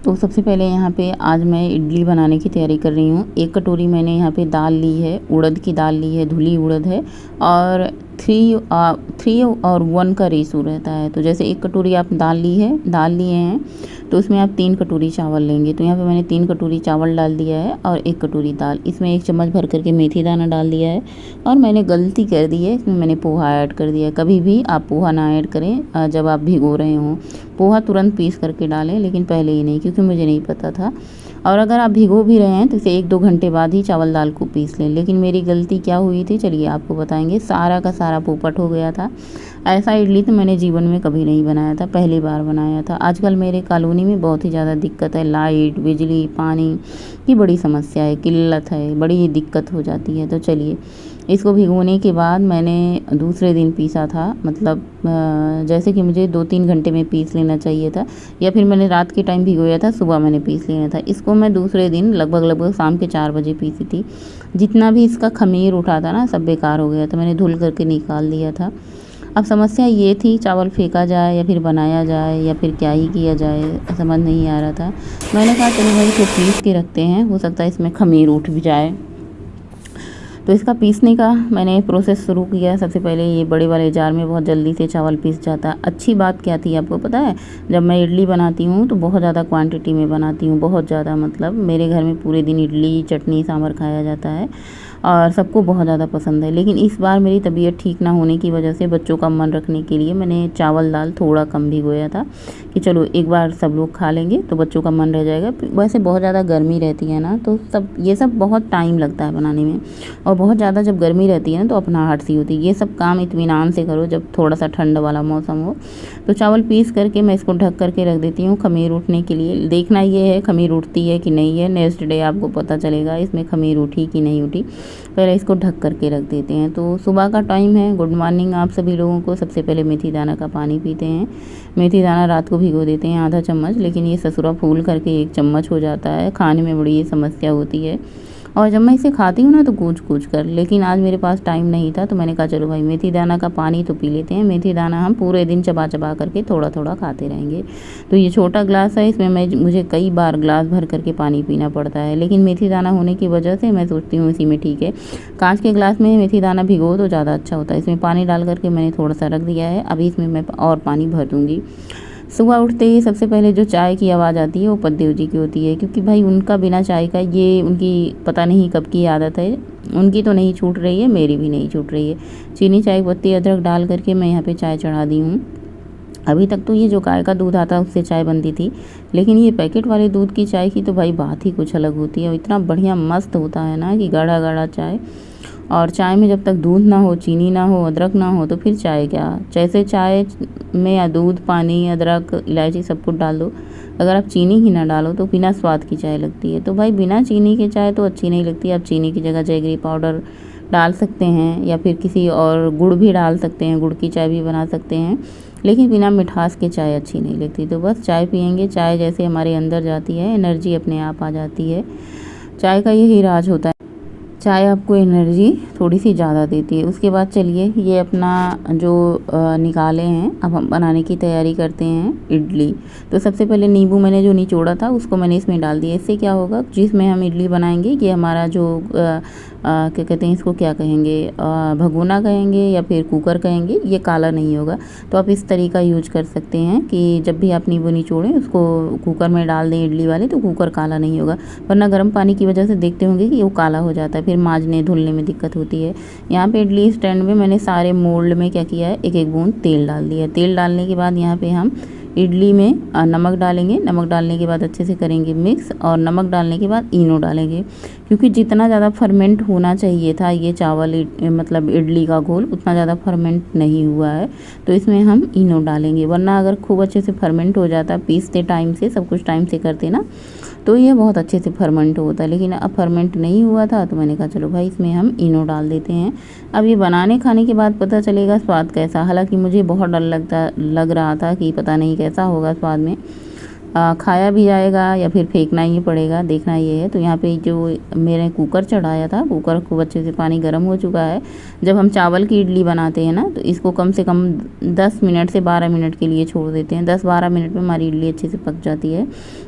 तो सबसे पहले यहाँ पे आज मैं इडली बनाने की तैयारी कर रही हूँ। 1 कटोरी मैंने यहाँ पे दाल ली है, उड़द की दाल ली है, धुली उड़द है और 3 और 1 का रेशो रहता है। तो जैसे 1 कटोरी आप दाल लिए हैं तो उसमें आप 3 कटोरी चावल लेंगे। तो यहाँ पे मैंने 3 कटोरी चावल डाल दिया है और 1 कटोरी दाल। इसमें 1 चम्मच भर करके मेथी दाना डाल दिया है और मैंने गलती कर दी है, इसमें मैंने पोहा ऐड कर दिया है। कभी भी आप पोहा ना ऐड करें जब आप भिगो रहे हों। पोहा तुरंत पीस करके डालें, लेकिन पहले ही नहीं, क्योंकि मुझे नहीं पता था। और अगर आप भिगो भी रहे हैं तो इसे 1-2 घंटे बाद ही चावल दाल को पीस लें। लेकिन मेरी गलती क्या हुई थी, चलिए आपको बताएंगे। सारा का सारा पोपट हो गया था। ऐसा इडली तो मैंने जीवन में कभी नहीं बनाया था, पहली बार बनाया था। आजकल मेरे कॉलोनी में बहुत ही ज़्यादा दिक्कत है, लाइट, बिजली, पानी की बड़ी समस्या है, किल्लत है, बड़ी दिक्कत हो जाती है। तो चलिए, इसको भिगोने के बाद मैंने दूसरे दिन पीसा था। मतलब जैसे कि मुझे 2-3 घंटे में पीस लेना चाहिए था, या फिर मैंने रात के टाइम भिगोया था, सुबह मैंने पीस लेना था। इसको मैं दूसरे दिन लगभग शाम के 4 बजे पीसी थी। जितना भी इसका खमीर उठा था ना, सब बेकार हो गया था, मैंने धुल करके निकाल दिया था। अब समस्या ये थी, चावल फेंका जाए या फिर बनाया जाए या फिर क्या ही किया जाए, समझ नहीं आ रहा था। मैंने कहा चलो भाई इसको पीस के रखते हैं, हो सकता है इसमें खमीर उठ भी जाए। तो इसका पीसने का मैंने प्रोसेस शुरू किया। सबसे पहले ये बड़े वाले जार में बहुत जल्दी से चावल पीस जाता है। अच्छी बात क्या थी आपको पता है, जब मैं इडली बनाती हूँ तो बहुत ज़्यादा क्वांटिटी में बनाती हूँ, बहुत ज़्यादा। मतलब मेरे घर में पूरे दिन इडली, चटनी, सांभर खाया जाता है और सबको बहुत ज़्यादा पसंद है। लेकिन इस बार मेरी तबीयत ठीक ना होने की वजह से बच्चों का मन रखने के लिए मैंने चावल दाल थोड़ा कम भिगोया था कि चलो एक बार सब लोग खा लेंगे तो बच्चों का मन रह जाएगा। वैसे बहुत ज़्यादा गर्मी रहती है ना, तो ये सब बहुत टाइम लगता है बनाने में, और बहुत ज़्यादा जब गर्मी रहती है ना तो अपनाहट सी होती है। ये सब काम इत्मीनान से करो जब थोड़ा सा ठंड वाला मौसम हो। तो चावल पीस करके मैं इसको ढक करके रख देती हूँ खमीर उठने के लिए। देखना ये है खमीर उठती है कि नहीं है, नेक्स्ट डे आपको पता चलेगा इसमें खमीर उठी कि नहीं उठी। पहले इसको ढक करके रख देते हैं। तो सुबह का टाइम है, गुड मॉर्निंग आप सभी लोगों को। सबसे पहले मेथी दाना का पानी पीते हैं। मेथी दाना रात को भिगो देते हैं आधा चम्मच, लेकिन ये ससुरा फूल करके 1 चम्मच हो जाता है। खाने में बड़ी ये समस्या होती है और जब मैं इसे खाती हूँ ना तो कूच कर। लेकिन आज मेरे पास टाइम नहीं था तो मैंने कहा चलो भाई मेथी दाना का पानी तो पी लेते हैं। मेथी दाना हम पूरे दिन चबा चबा करके थोड़ा थोड़ा खाते रहेंगे। तो ये छोटा ग्लास है, इसमें मुझे कई बार ग्लास भर करके पानी पीना पड़ता है। लेकिन मेथी दाना होने की वजह से मैं सोचती हूँ इसी में ठीक है। कांच के ग्लास में मेथी दाना भिगो तो ज़्यादा अच्छा होता है। इसमें पानी डाल करके मैंने थोड़ा सा रख दिया है। अभी इसमें मैं और पानी भर दूँगी। सुबह उठते ही सबसे पहले जो चाय की आवाज़ आती है वो पद्देव जी की होती है, क्योंकि भाई उनका बिना चाय का, ये उनकी पता नहीं कब की आदत है। उनकी तो नहीं छूट रही है, मेरी भी नहीं छूट रही है। चीनी, चाय पत्ती, अदरक डाल करके मैं यहाँ पे चाय चढ़ा दी हूँ। अभी तक तो ये जो गाय का दूध आता है उससे चाय बनती थी, लेकिन ये पैकेट वाले दूध की चाय की तो भाई बात ही कुछ अलग होती है। इतना बढ़िया मस्त होता है ना कि गाढ़ा गाढ़ा चाय। और चाय में जब तक दूध ना हो, चीनी ना हो, अदरक ना हो तो फिर चाय क्या। जैसे चाय में या दूध, पानी, अदरक, इलायची सब कुछ डाल दो, अगर आप चीनी ही ना डालो तो बिना स्वाद की चाय लगती है। तो भाई बिना चीनी के चाय तो अच्छी नहीं लगती। आप चीनी की जगह जैगरी पाउडर डाल सकते हैं या फिर किसी और गुड़ भी डाल सकते हैं, गुड़ की चाय भी बना सकते हैं, लेकिन बिना मिठास के चाय अच्छी नहीं लगती। तो बस चाय पियेंगे, चाय जैसे हमारे अंदर जाती है एनर्जी अपने आप आ जाती है। चाय का यही राज होता है, चाय आपको एनर्जी थोड़ी सी ज़्यादा देती है। उसके बाद चलिए ये अपना जो निकाले हैं, अब हम बनाने की तैयारी करते हैं इडली। तो सबसे पहले नींबू मैंने जो निचोड़ा था उसको मैंने इसमें डाल दिया। इससे क्या होगा, जिसमें हम इडली बनाएंगे ये हमारा जो क्या कहते हैं, इसको क्या कहेंगे, भगोना कहेंगे या फिर कुकर कहेंगे, ये काला नहीं होगा। तो आप इस तरीका यूज कर सकते हैं कि जब भी आप नींबू निचोड़ें उसको कुकर में डाल दें इडली वाले, तो कुकर काला नहीं होगा। वरना गर्म पानी की वजह से देखते होंगे कि वो काला हो जाता है, फिर मांजने धुलने में दिक्कत होती है। यहाँ पे इडली स्टैंड में मैंने सारे मोल्ड में क्या किया है, 1-1 बूंद तेल डाल दिया। तेल डालने के बाद यहाँ पे हम इडली में नमक डालेंगे। नमक डालने के बाद अच्छे से करेंगे मिक्स, और नमक डालने के बाद इनो डालेंगे, क्योंकि जितना ज़्यादा फर्मेंट होना चाहिए था ये चावल मतलब इडली का घोल, उतना ज़्यादा फर्मेंट नहीं हुआ है। तो इसमें हम इनो डालेंगे, वरना अगर खूब अच्छे से फर्मेंट हो जाता, पीसते टाइम से, सब कुछ टाइम से करते ना, तो ये बहुत अच्छे से फर्मेंट होता है। लेकिन अब फर्मेंट नहीं हुआ था तो मैंने कहा चलो भाई इसमें हम इनो डाल देते हैं। अब ये बनाने खाने के बाद पता चलेगा स्वाद कैसा। हालांकि मुझे बहुत डर लग रहा था कि पता नहीं कैसा होगा स्वाद में। खाया भी जाएगा या फिर फेंकना ही पड़ेगा, देखना ये है। तो यहाँ पे जो मैंने कुकर चढ़ाया था, कुकर खूब अच्छे से पानी गर्म हो चुका है। जब हम चावल की इडली बनाते हैं ना, तो इसको कम से कम 10 मिनट से 12 मिनट के लिए छोड़ देते हैं। 10-12 मिनट में हमारी इडली अच्छे से पक जाती है।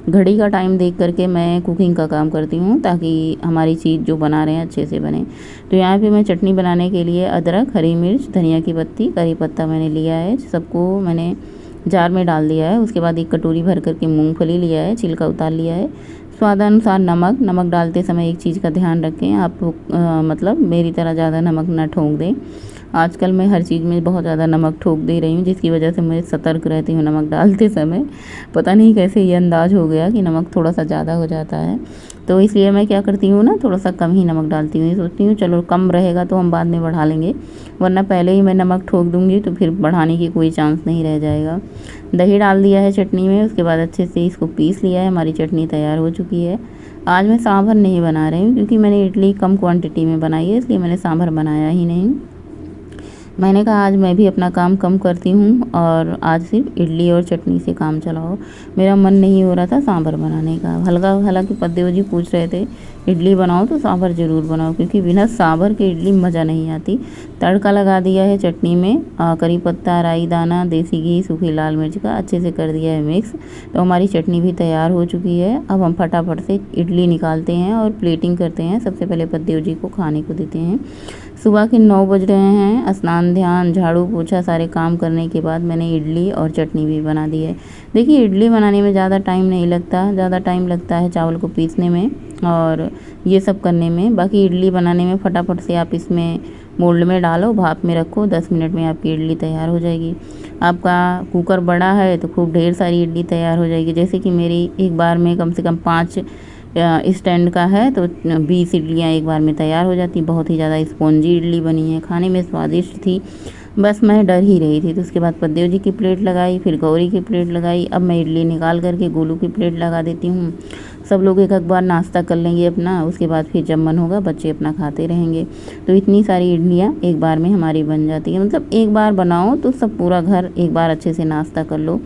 घड़ी का टाइम देख करके मैं कुकिंग का काम करती हूँ, ताकि हमारी चीज़ जो बना रहे हैं अच्छे से बने। तो यहाँ पे मैं चटनी बनाने के लिए अदरक, हरी मिर्च, धनिया की पत्ती, करी पत्ता मैंने लिया है, सबको मैंने जार में डाल दिया है। उसके बाद 1 कटोरी भर करके मूंगफली लिया है, छिलका उतार लिया है। स्वादानुसार नमक डालते समय एक चीज़ का ध्यान रखें, आप मतलब मेरी तरह ज़्यादा नमक ना ठोंक दें। आजकल मैं हर चीज़ में बहुत ज़्यादा नमक ठोक दे रही हूँ, जिसकी वजह से मैं सतर्क रहती हूँ नमक डालते समय। पता नहीं कैसे ये अंदाज़ हो गया कि नमक थोड़ा सा ज़्यादा हो जाता है, तो इसलिए मैं क्या करती हूँ ना, थोड़ा सा कम ही नमक डालती हूँ। ये सोचती हूँ चलो कम रहेगा तो हम बाद में बढ़ा लेंगे, वरना पहले ही मैं नमक ठोक दूँगी तो फिर बढ़ाने की कोई चांस नहीं रह जाएगा। दही डाल दिया है चटनी में, उसके बाद अच्छे से इसको पीस लिया है। हमारी चटनी तैयार हो चुकी है। आज मैं सांभर नहीं बना रही हूँ, क्योंकि मैंने इडली कम क्वांटिटी में बनाई है, इसलिए मैंने सांभर बनाया ही नहीं। मैंने कहा आज मैं भी अपना काम कम करती हूँ और आज सिर्फ इडली और चटनी से काम चलाओ। मेरा मन नहीं हो रहा था सांभर बनाने का। हालांकि पतिदेव जी पूछ रहे थे इडली बनाओ तो सांभर ज़रूर बनाओ, क्योंकि बिना सांभर के इडली मज़ा नहीं आती। तड़का लगा दिया है चटनी में, करी पत्ता, राई दाना, देसी घी, सूखी लाल मिर्च का अच्छे से कर दिया है मिक्स। तो हमारी चटनी भी तैयार हो चुकी है। अब हम फटाफट से इडली निकालते हैं और प्लेटिंग करते हैं। सबसे पहले पतिदेव जी को खाने को देते हैं। सुबह के 9 बज रहे हैं। स्नान ध्यान झाड़ू पोछा सारे काम करने के बाद मैंने इडली और चटनी भी बना दी है। देखिए इडली बनाने में ज़्यादा टाइम नहीं लगता, ज़्यादा टाइम लगता है चावल को पीसने में और ये सब करने में। बाकी इडली बनाने में फटाफट से आप इसमें मोल्ड में डालो, भाप में रखो, 10 मिनट में आपकी इडली तैयार हो जाएगी। आपका कुकर बड़ा है तो खूब ढेर सारी इडली तैयार हो जाएगी। जैसे कि मेरी एक बार में कम से कम 5 स्टैंड का है, तो 20 इडलियाँ एक बार में तैयार हो जाती। बहुत ही ज़्यादा स्पॉन्जी इडली बनी है, खाने में स्वादिष्ट थी। बस मैं डर ही रही थी। तो उसके बाद पतिदेव जी की प्लेट लगाई, फिर गौरी की प्लेट लगाई। अब मैं इडली निकाल करके गोलू की प्लेट लगा देती हूँ। सब लोग एक बार नाश्ता कर लेंगे अपना, उसके बाद फिर जब मन होगा बच्चे अपना खाते रहेंगे। तो इतनी सारी इडलियाँ एक बार में हमारी बन जाती है। मतलब एक बार बनाओ तो सब पूरा घर एक बार अच्छे से नाश्ता कर लो।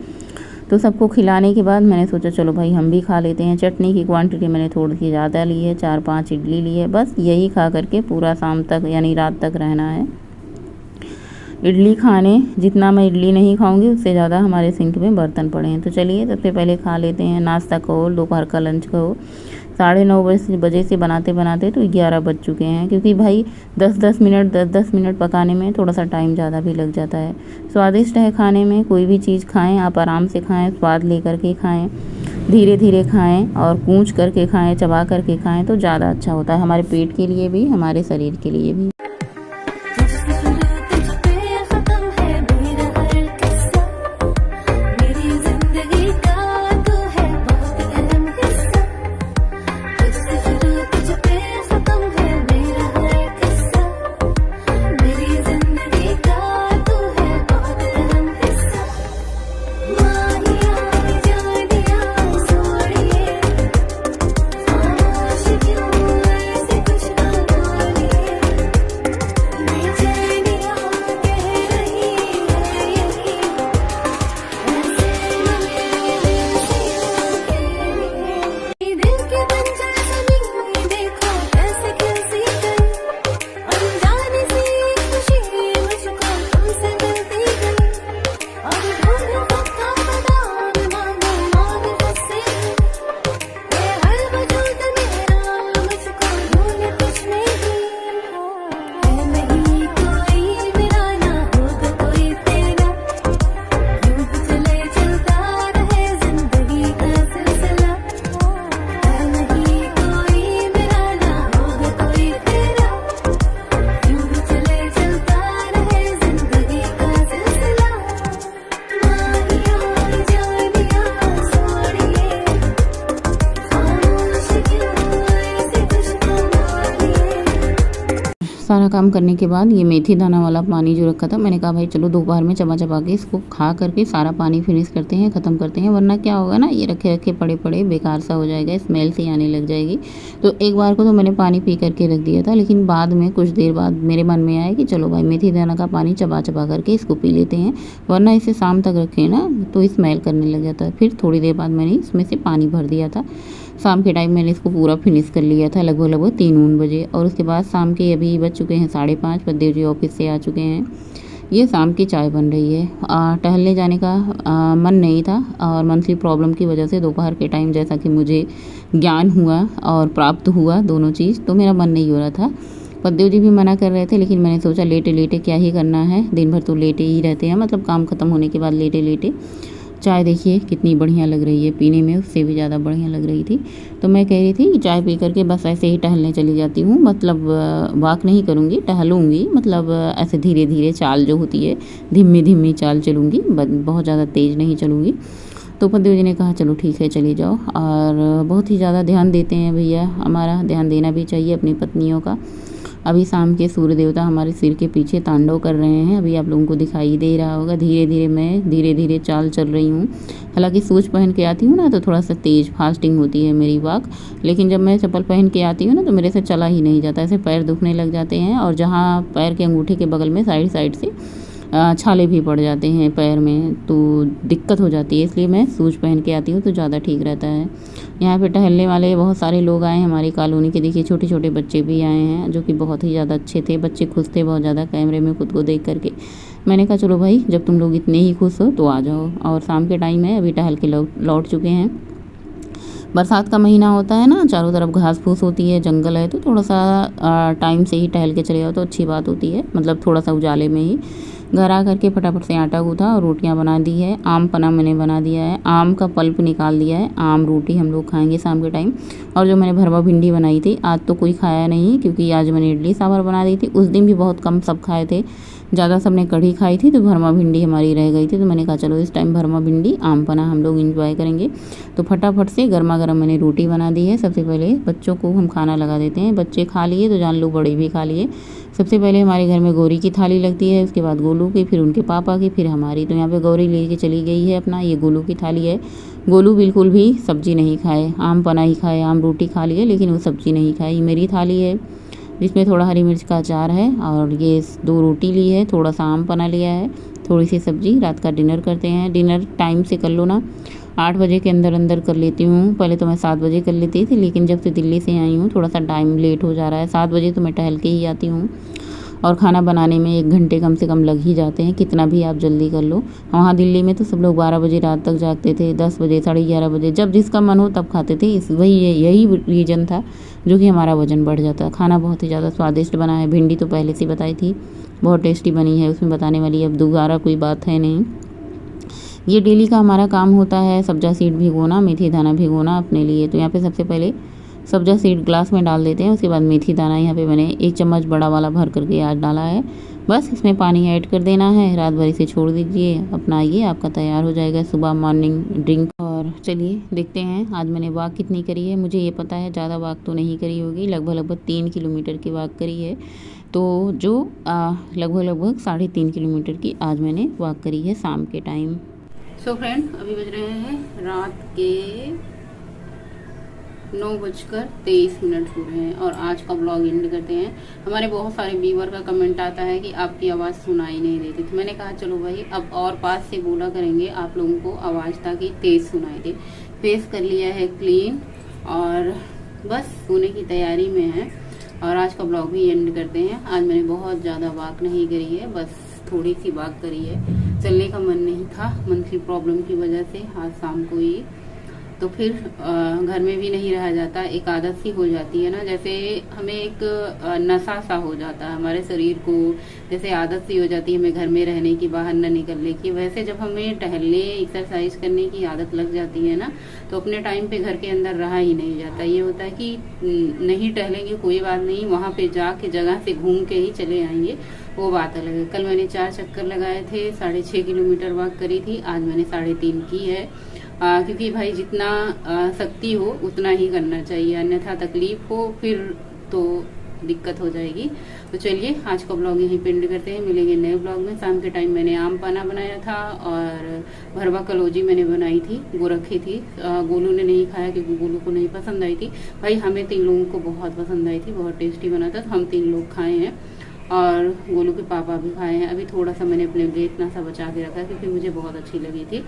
तो सबको खिलाने के बाद मैंने सोचा चलो भाई हम भी खा लेते हैं। चटनी की क्वांटिटी मैंने थोड़ी सी ज़्यादा ली है, 4-5 इडली ली है। बस यही खा करके पूरा शाम तक यानी रात तक रहना है। इडली खाने जितना मैं इडली नहीं खाऊंगी उससे ज़्यादा हमारे सिंक में बर्तन पड़े हैं। तो चलिए सबसे पहले खा लेते हैं। नाश्ता कहो, दोपहर का लंच कहो। 9:30 बजे से बनाते बनाते तो 11 बज चुके हैं, क्योंकि भाई 10-10 मिनट पकाने में थोड़ा सा टाइम ज़्यादा भी लग जाता है। स्वादिष्ट है खाने में। कोई भी चीज़ खाएं आप आराम से खाएं, स्वाद ले करके खाएं, धीरे धीरे खाएं और कूच करके खाएं, चबा करके खाएं तो ज़्यादा अच्छा होता है हमारे पेट के लिए भी, हमारे शरीर के लिए भी। सारा काम करने के बाद ये मेथी दाना वाला पानी जो रखा था, मैंने कहा भाई चलो दोपहर में चबा चबा के इसको खा करके सारा पानी फिनिश करते हैं, ख़त्म करते हैं, वरना क्या होगा ना, ये रखे रखे पड़े पड़े बेकार सा हो जाएगा, स्मेल सी आने लग जाएगी। तो एक बार को तो मैंने पानी पी करके रख दिया था, लेकिन बाद में कुछ देर बाद मेरे मन में आया कि चलो भाई मेथी दाना का पानी चबा चबा करके इसको पी लेते हैं, वरना इसे शाम तक रखें ना तो स्मेल करने लग जाता है। फिर थोड़ी देर बाद मैंने इसमें से पानी भर दिया था। शाम के टाइम मैंने इसको पूरा फिनिश कर लिया था, लगभग 3 बजे। और उसके बाद शाम के अभी बज चुके हैं 5:30, पद्देव जी ऑफिस से आ चुके हैं। ये शाम की चाय बन रही है। टहलने जाने का मन नहीं था, और मंथली प्रॉब्लम की वजह से दोपहर के टाइम जैसा कि मुझे ज्ञान हुआ और प्राप्त हुआ दोनों चीज़, तो मेरा मन नहीं हो रहा था। पद्देव जी भी मना कर रहे थे, लेकिन मैंने सोचा लेटे लेटे क्या ही करना है, दिन भर तो लेटे ही रहते हैं, मतलब काम ख़त्म होने के बाद लेटे लेटे। चाय देखिए कितनी बढ़िया लग रही है, पीने में उससे भी ज़्यादा बढ़िया लग रही थी। तो मैं कह रही थी कि चाय पी करके बस ऐसे ही टहलने चली जाती हूँ, मतलब वॉक नहीं करूँगी, टहलूँगी, मतलब ऐसे धीरे धीरे चाल जो होती है, धीमी धीमी चाल चलूँगी, बहुत ज़्यादा तेज़ नहीं चलूँगी। तो पद्देव जी ने कहा चलो ठीक है चली जाओ। और बहुत ही ज़्यादा ध्यान देते हैं भैया, हमारा ध्यान देना भी चाहिए अपनी पत्नियों का। अभी शाम के सूर्य देवता हमारे सिर के पीछे तांडव कर रहे हैं, अभी आप लोगों को दिखाई दे रहा होगा। धीरे धीरे मैं धीरे धीरे चाल चल रही हूँ। हालांकि शूज पहन के आती हूँ ना तो थोड़ा सा तेज़ फास्टिंग होती है मेरी वॉक, लेकिन जब मैं चप्पल पहन के आती हूँ ना तो मेरे से चला ही नहीं जाता, ऐसे पैर दुखने लग जाते हैं, और जहाँ पैर के अंगूठे के बगल में साइड साइड से छाले भी पड़ जाते हैं पैर में, तो दिक्कत हो जाती है। इसलिए मैं शूज पहन के आती हूँ तो ज़्यादा ठीक रहता है। यहाँ पे टहलने वाले बहुत सारे लोग आए हैं हमारी कॉलोनी के, देखिए छोटे छोटे बच्चे भी आए हैं, जो कि बहुत ही ज़्यादा अच्छे थे। बच्चे खुश थे बहुत ज़्यादा कैमरे में खुद को देख करके। मैंने कहा चलो भाई जब तुम लोग इतने ही खुश हो तो आ जाओ। और शाम के टाइम है, अभी टहल के लौट चुके हैं। बरसात का महीना होता है ना, चारों तरफ घास फूस होती है, जंगल है, तो थोड़ा सा टाइम से ही टहल के चले जाओ तो अच्छी बात होती है, मतलब थोड़ा सा उजाले में ही। घर आ करके फटाफट से आटा गूँथा और रोटियां बना दी है। आम पना मैंने बना दिया है, आम का पल्प निकाल दिया है, आम रोटी हम लोग खाएंगे शाम के टाइम। और जो मैंने भरवा भिंडी बनाई थी, आज तो कोई खाया नहीं क्योंकि आज मैंने इडली सांभर बना दी थी। उस दिन भी बहुत कम सब खाए थे, ज़्यादा सबने कढ़ी खाई थी, तो भरमा भिंडी हमारी रह गई थी। तो मैंने कहा चलो इस टाइम भरमा भिंडी आम पना हम लोग इंजॉय करेंगे। तो फटाफट से गर्मा गर्म मैंने रोटी बना दी है। सबसे पहले बच्चों को हम खाना लगा देते हैं, बच्चे खा लिए तो जान लो बड़े भी खा लिए। सबसे पहले हमारे घर में गौरी की थाली लगती है, उसके बाद गोलू की, फिर उनके पापा की, फिर हमारी। तो यहाँ पे गौरी लेके चली गई है अपना, ये गोलू की थाली है। गोलू बिल्कुल भी सब्जी नहीं खाए, आम पना ही खाए, आम रोटी खा लिए, लेकिन वो सब्जी नहीं खाई। मेरी थाली है जिसमें थोड़ा हरी मिर्च का अचार है, और ये 2 रोटी ली है, थोड़ा सा आम पना लिया है, थोड़ी सी सब्जी। रात का डिनर करते हैं। डिनर टाइम से कर लो ना, 8 बजे के अंदर अंदर कर लेती हूँ। पहले तो मैं 7 बजे कर लेती थी, लेकिन जब से दिल्ली से आई हूँ थोड़ा सा टाइम लेट हो जा रहा है। 7 बजे तो मैं टहल के ही आती हूँ, और खाना बनाने में 1 घंटे कम से कम लग ही जाते हैं, कितना भी आप जल्दी कर लो। वहाँ दिल्ली में तो सब लोग 12 बजे रात तक जागते थे, 10 बजे, 11:30 बजे, जब जिसका मन हो तब खाते थे। यही रीज़न था जो कि हमारा वज़न बढ़ जाता। खाना बहुत ही ज़्यादा स्वादिष्ट बना है। भिंडी तो पहले से बताई थी, बहुत टेस्टी बनी है, उसमें बताने वाली अब दोबारा कोई बात है नहीं। ये डेली का हमारा काम होता है, सब्जा सीड भिगोना, मेथी दाना भिगोना अपने लिए। तो यहाँ पे सबसे पहले सब्जा सीड ग्लास में डाल देते हैं, उसके बाद मेथी दाना यहाँ पे मैंने 1 चम्मच बड़ा वाला भर करके आज डाला है। बस इसमें पानी ऐड कर देना है, रात भर इसे छोड़ दीजिए, अपना ये आपका तैयार हो जाएगा सुबह मॉर्निंग ड्रिंक। और चलिए देखते हैं आज मैंने वॉक कितनी करी है। मुझे ये पता है ज़्यादा वॉक तो नहीं करी होगी, लगभग 3 किलोमीटर की वॉक करी है। तो जो लगभग 3.5 किलोमीटर की आज मैंने वॉक करी है शाम के टाइम। सो फ्रेंड, अभी बज रहे हैं रात के 9:23 हो रहे हैं, और आज का ब्लॉग एंड करते हैं। हमारे बहुत सारे व्यूअर का कमेंट आता है कि आपकी आवाज़ सुनाई नहीं देती, तो मैंने कहा चलो भाई अब और पास से बोला करेंगे आप लोगों को आवाज़, ताकि तेज़ सुनाई दे। फेस कर लिया है क्लीन, और बस सोने की तैयारी में है। और आज का ब्लॉग भी एंड करते हैं। आज मैंने बहुत ज़्यादा वॉक नहीं करी है, बस थोड़ी सी वॉक करी है। चलने का मन नहीं था मंथली प्रॉब्लम की वजह से, आज शाम को ही। तो फिर घर में भी नहीं रहा जाता, एक आदत सी हो जाती है ना, जैसे हमें एक नशा सा हो जाता है हमारे शरीर को, जैसे आदत सी हो जाती है हमें घर में रहने की, बाहर न निकलने की। वैसे जब हमें टहलने, एक्सरसाइज करने की आदत लग जाती है ना, तो अपने टाइम पे घर के अंदर रहा ही नहीं जाता। ये होता है कि नहीं टहलेंगे कोई बात नहीं, वहाँ पे जाके जगह से घूम के ही चले आएंगे, वो बात अलग है। कल मैंने 4 चक्कर लगाए थे, 6.5 किलोमीटर वॉक करी थी, आज मैंने 3.5 की है। क्योंकि भाई जितना शक्ति हो उतना ही करना चाहिए, अन्यथा तकलीफ हो फिर तो दिक्कत हो जाएगी। तो चलिए आज का ब्लॉग यहीं पे एंड करते हैं, मिलेंगे नए ब्लॉग में। शाम के टाइम मैंने आम पाना बनाया था और भरवा कलौजी मैंने बनाई थी, वो रखी थी। गोलू ने नहीं खाया क्योंकि गोलू को नहीं पसंद आई थी। भाई हमें 3 लोगों को बहुत पसंद आई थी, बहुत टेस्टी बना था, तो हम 3 लोग खाए हैं और गोलू के पापा भी खाए हैं। अभी थोड़ा सा मैंने अपने लिए इतना सा बचा के रखा क्योंकि मुझे बहुत अच्छी लगी थी,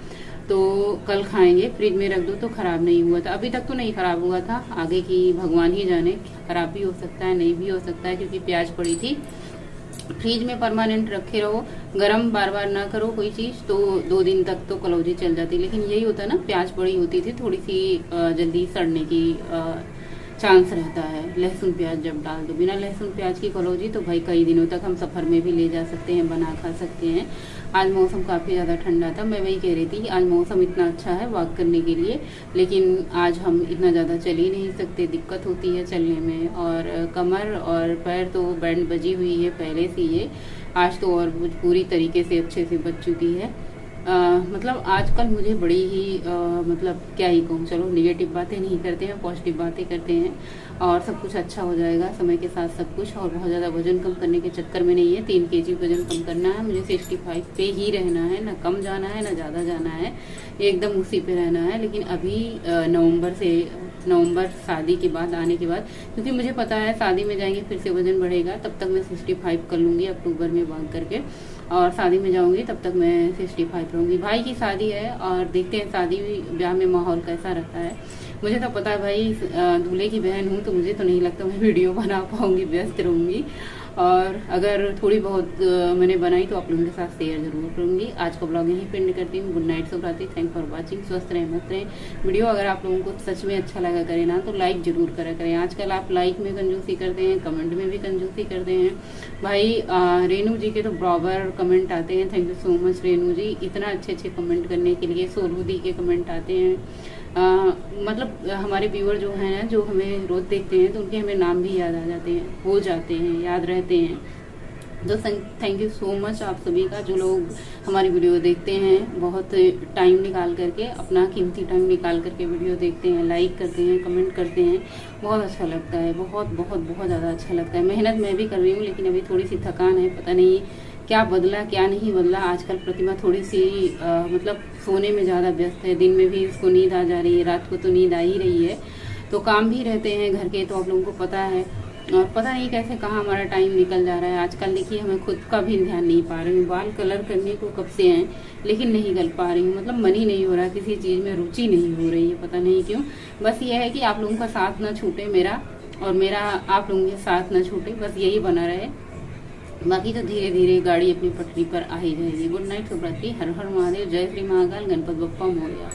तो कल खाएंगे। फ्रिज में रख दो तो खराब नहीं हुआ था, अभी तक तो नहीं खराब हुआ था, आगे की भगवान ही जाने, खराब भी हो सकता है नहीं भी हो सकता है क्योंकि प्याज पड़ी थी। फ्रिज में परमानेंट रखे रहो, गरम बार बार ना करो कोई चीज, तो 2 दिन तक तो कलौजी चल जाती। लेकिन यही होता है ना, प्याज पड़ी होती थी, थोड़ी सी जल्दी सड़ने की चांस रहता है। लहसुन प्याज जब डाल दो, बिना लहसुन प्याज की कलौजी तो भाई कई दिनों तक हम सफ़र में भी ले जा सकते हैं, बना खा सकते हैं। आज मौसम काफ़ी ज़्यादा ठंडा था, मैं वही कह रही थी कि आज मौसम इतना अच्छा है वॉक करने के लिए, लेकिन आज हम इतना ज़्यादा चल ही नहीं सकते, दिक्कत होती है चलने में। और कमर और पैर तो बैंड बजी हुई है पहले से ही, आज तो और पूरी तरीके से अच्छे से बज चुकी है। मतलब आजकल मुझे बड़ी ही मतलब क्या ही कहूँ, चलो नेगेटिव बातें नहीं करते हैं, पॉजिटिव बातें करते हैं और सब कुछ अच्छा हो जाएगा समय के साथ सब कुछ। और बहुत ज़्यादा वजन कम करने के चक्कर में नहीं है, 3 kg वजन कम करना है मुझे, 65 पे ही रहना है, ना कम जाना है ना ज़्यादा जाना है, एकदम उसी पे रहना है। लेकिन अभी नवंबर शादी के बाद आने के बाद, क्योंकि मुझे पता है शादी में जाएंगे फिर से वजन बढ़ेगा, तब तक मैं 65 कर लूँगी अक्टूबर में बांध करके, और शादी में जाऊंगी तब तक मैं 65 रहूँगी। भाई की शादी है और देखते हैं शादी ब्याह में माहौल कैसा रहता है। मुझे तो पता है भाई, दूल्हे की बहन हूँ तो मुझे तो नहीं लगता मैं वीडियो बना पाऊंगी, व्यस्त रहूँगी। और अगर थोड़ी बहुत मैंने बनाई तो आप लोगों के साथ शेयर जरूर करूँगी। आज का ब्लॉग यहीं पे एंड करती हूँ। गुड नाइट, शुभ रात्रि, थैंक फॉर वॉचिंग। स्वस्थ रहें, मस्त रहें। वीडियो अगर आप लोगों को सच में अच्छा लगा करे ना तो लाइक जरूर करा करें। आजकल आप लाइक में कंजूसी करते हैं, कमेंट में भी कंजूसी करते हैं। भाई रेनू जी के तो बराबर कमेंट आते हैं, thank you so much Renu ji, इतना अच्छे कमेंट करने के लिए। सोनू दी के कमेंट आते हैं, मतलब हमारे व्यूअर जो हैं, जो हमें रोज देखते हैं, तो उनके हमें नाम भी याद आ जाते हैं, हो जाते हैं, याद रहते हैं। तो थैंक यू सो मच आप सभी का, जो लोग हमारी वीडियो देखते हैं, बहुत टाइम निकाल करके, अपना कीमती टाइम निकाल करके वीडियो देखते हैं, लाइक करते हैं, कमेंट करते हैं, बहुत अच्छा लगता है, बहुत बहुत बहुत ज़्यादा अच्छा लगता है। मेहनत मैं भी कर रही हूँ, लेकिन अभी थोड़ी सी थकान है, पता नहीं क्या बदला क्या नहीं बदला। आजकल प्रतिमा थोड़ी सी मतलब सोने में ज़्यादा व्यस्त है, दिन में भी उसको नींद आ जा रही है, रात को तो नींद आ ही रही है, तो काम भी रहते हैं घर के, तो आप लोगों को पता है, और पता नहीं कैसे कहाँ हमारा टाइम निकल जा रहा है। आजकल देखिए हमें खुद का भी ध्यान नहीं पा रही हूँ, बाल कलर करने को कब से हैं लेकिन नहीं कर पा रही हूँ, मतलब मन ही नहीं हो रहा, किसी चीज़ में रुचि नहीं हो रही है, पता नहीं क्यों। बस ये है कि आप लोगों का साथ ना छूटे मेरा, और मेरा आप लोगों के साथ ना छूटे, बस यही बना रहे। बाकी तो धीरे धीरे गाड़ी अपनी पटरी पर आ ही जाएगी। गुड नाइट, शुभ रात्रि, हर हर महादेव, जय श्री महाकाल, गणपति बप्पा मोरया।